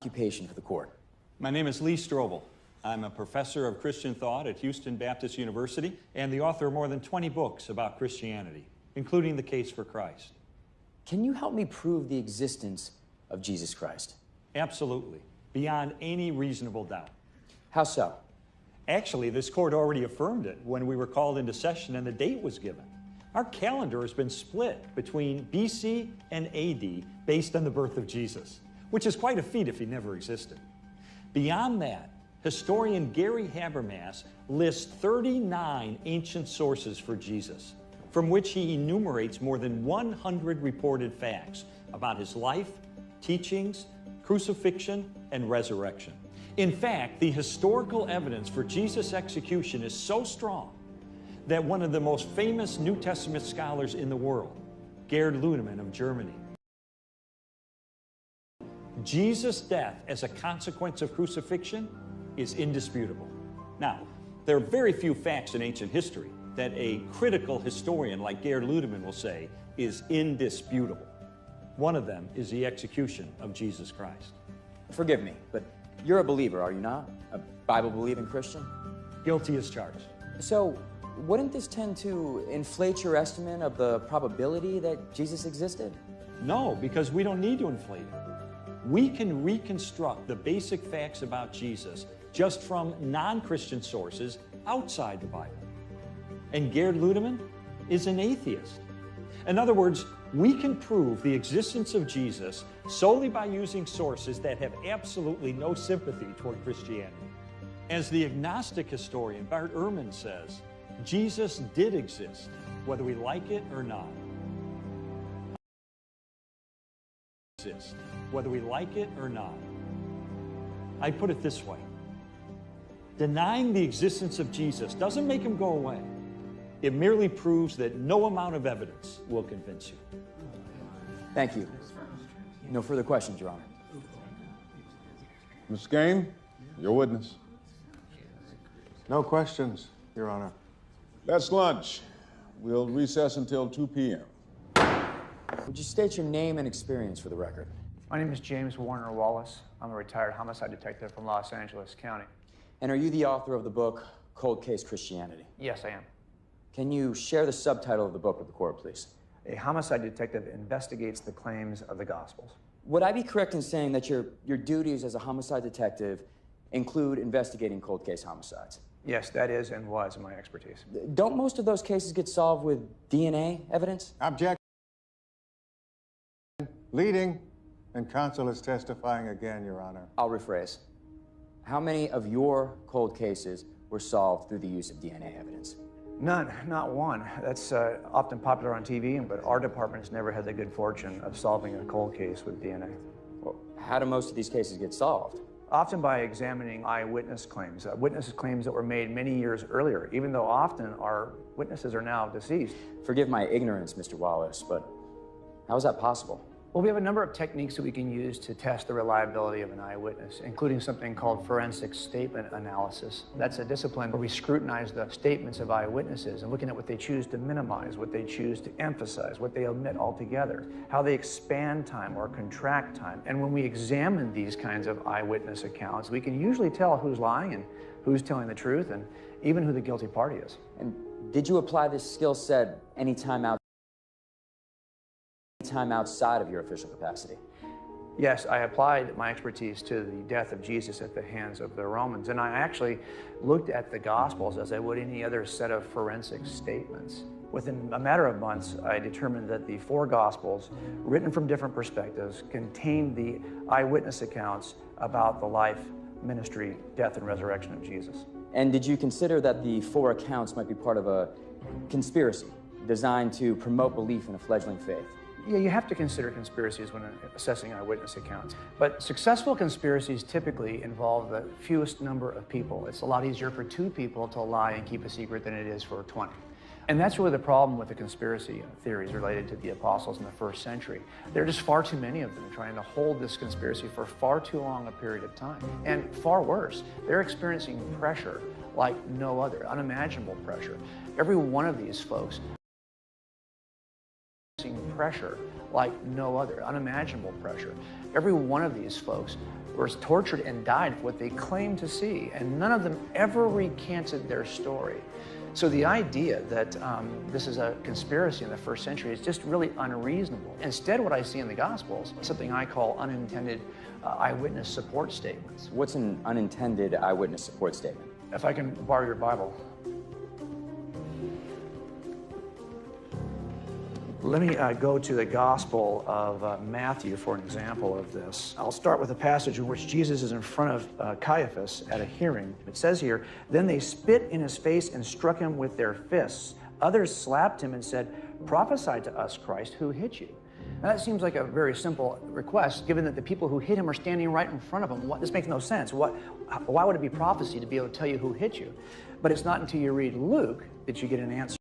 Occupation for the court. My name is Lee Strobel. I'm a professor of Christian thought at Houston Baptist University and the author of more than 20 books about Christianity, including The Case for Christ. Can you help me prove the existence of Jesus Christ? Absolutely, beyond any reasonable doubt. How so? Actually, this court already affirmed it when we were called into session and the date was given. Our calendar has been split between BC and AD based on the birth of Jesus, which is quite a feat if he never existed. Beyond that, historian Gary Habermas lists 39 ancient sources for Jesus, from which he enumerates more than 100 reported facts about his life, teachings, crucifixion, and resurrection. In fact, the historical evidence for Jesus' execution is so strong that one of the most famous New Testament scholars in the world, Gerd Ludemann of Germany, Jesus' death as a consequence of crucifixion is indisputable. Now, there are very few facts in ancient history that a critical historian like Gerd Ludemann will say is indisputable. One of them is the execution of Jesus Christ. Forgive me, but you're a believer, are you not? A Bible-believing Christian? Guilty as charged. So, wouldn't this tend to inflate your estimate of the probability that Jesus existed? No, because we don't need to inflate it. We can reconstruct the basic facts about Jesus just from non-Christian sources outside the Bible. And Gerd Ludemann is an atheist. In other words, we can prove the existence of Jesus solely by using sources that have absolutely no sympathy toward Christianity. As the agnostic historian Bart Ehrman says, Jesus did exist, whether we like it or not. Whether we like it or not. I put it this way. Denying the existence of Jesus doesn't make him go away. It merely proves that no amount of evidence will convince you. Thank you. No further questions, Your Honor. Ms. Skane, your witness. No questions, Your Honor. That's lunch. We'll recess until 2 p.m. Would you state your name and experience for the record? My name is James Warner Wallace. I'm a retired homicide detective from Los Angeles County. And are you the author of the book, Cold Case Christianity? Yes, I am. Can you share the subtitle of the book with the court, please? A homicide detective investigates the claims of the Gospels. Would I be correct in saying that your duties as a homicide detective include investigating cold case homicides? Yes, that is and was my expertise. Don't most of those cases get solved with DNA evidence? Objection. Leading, and counsel is testifying again, Your Honor. I'll rephrase. How many of your cold cases were solved through the use of DNA evidence? None, not one. That's often popular on TV, but our department's never had the good fortune of solving a cold case with DNA. Well, how do most of these cases get solved? Often by examining eyewitness claims, witness claims that were made many years earlier, even though often our witnesses are now deceased. Forgive my ignorance, Mr. Wallace, but how is that possible? Well, we have a number of techniques that we can use to test the reliability of an eyewitness, including something called forensic statement analysis. That's a discipline where we scrutinize the statements of eyewitnesses and looking at what they choose to minimize, what they choose to emphasize, what they omit altogether, how they expand time or contract time. And when we examine these kinds of eyewitness accounts, we can usually tell who's lying and who's telling the truth and even who the guilty party is. And did you apply this skill set any time outside of your official capacity? Yes, I applied my expertise to the death of Jesus at the hands of the Romans, and I actually looked at the Gospels as I would any other set of forensic statements. Within a matter of months, I determined that the 4 Gospels, written from different perspectives, contained the eyewitness accounts about the life, ministry, death, and resurrection of Jesus. And did you consider that the 4 accounts might be part of a conspiracy designed to promote belief in a fledgling faith? Yeah, you have to consider conspiracies when assessing eyewitness accounts. But successful conspiracies typically involve the fewest number of people. It's a lot easier for 2 people to lie and keep a secret than it is for 20. And that's really the problem with the conspiracy theories related to the apostles in the first century. There are just far too many of them trying to hold this conspiracy for far too long a period of time. And far worse, they're experiencing pressure like no other, unimaginable pressure. Every one of these folks pressure like no other, unimaginable pressure. Every one of these folks were tortured and died for what they claimed to see, and none of them ever recanted their story. So the idea that this is a conspiracy in the first century is just really unreasonable. Instead, what I see in the Gospels is something I call unintended eyewitness support statements. What's an unintended eyewitness support statement? If I can borrow your Bible. Let me go to the Gospel of Matthew for an example of this. I'll start with a passage in which Jesus is in front of Caiaphas at a hearing. It says here, "Then they spit in his face and struck him with their fists. Others slapped him and said, 'Prophesy to us, Christ, who hit you?'" Now that seems like a very simple request, given that the people who hit him are standing right in front of him. This makes no sense. Why would it be prophecy to be able to tell you who hit you? But it's not until you read Luke that you get an answer.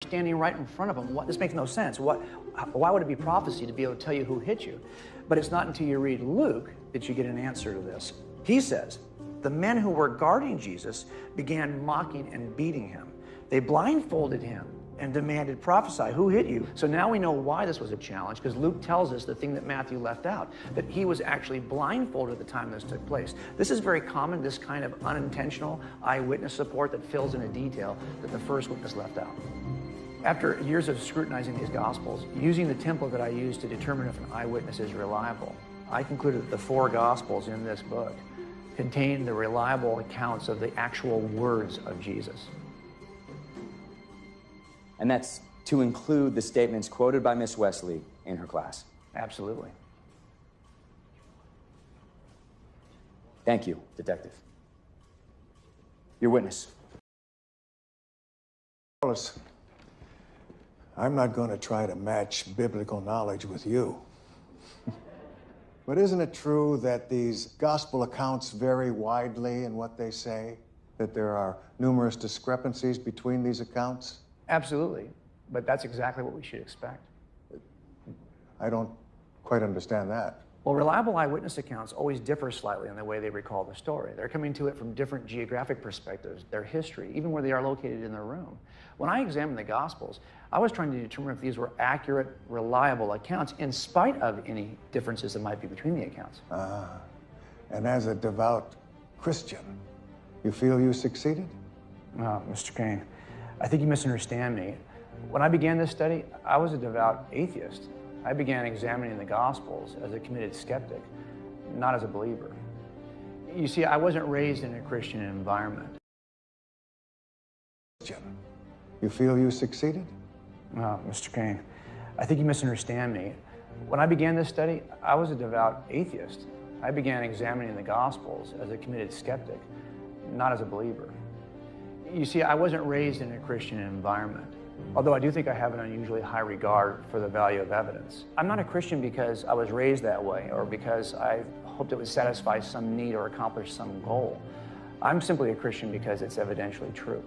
Standing right in front of him. This makes no sense. Why would it be prophecy to be able to tell you who hit you? But it's not until you read Luke that you get an answer to this. He says, "The men who were guarding Jesus began mocking and beating him. They blindfolded him and demanded, 'Prophesy, who hit you?'" So now we know why this was a challenge, because Luke tells us the thing that Matthew left out, that he was actually blindfolded at the time this took place. This is very common, this kind of unintentional eyewitness support that fills in a detail that the first witness left out. After years of scrutinizing these Gospels, using the template that I use to determine if an eyewitness is reliable, I concluded that the 4 Gospels in this book contain the reliable accounts of the actual words of Jesus. And that's to include the statements quoted by Miss Wesley in her class. Absolutely. Thank you, Detective. Your witness. Wallace, I'm not going to try to match biblical knowledge with you. But isn't it true that these gospel accounts vary widely in what they say? That there are numerous discrepancies between these accounts? Absolutely. But that's exactly what we should expect. I don't quite understand that. Well, reliable eyewitness accounts always differ slightly in the way they recall the story. They're coming to it from different geographic perspectives, their history, even where they are located in their room. When I examined the Gospels, I was trying to determine if these were accurate, reliable accounts in spite of any differences that might be between the accounts. And as a devout Christian, you feel you succeeded? Mr. Kane, I think you misunderstand me. When I began this study, I was a devout atheist. I began examining the Gospels as a committed skeptic, not as a believer. You see, I wasn't raised in a Christian environment. You feel you succeeded? Mr. Kane, I think you misunderstand me. When I began this study, I was a devout atheist. I began examining the Gospels as a committed skeptic, not as a believer. You see, I wasn't raised in a Christian environment. Although I do think I have an unusually high regard for the value of evidence. I'm not a Christian because I was raised that way or because I hoped it would satisfy some need or accomplish some goal. I'm simply a Christian because it's evidentially true.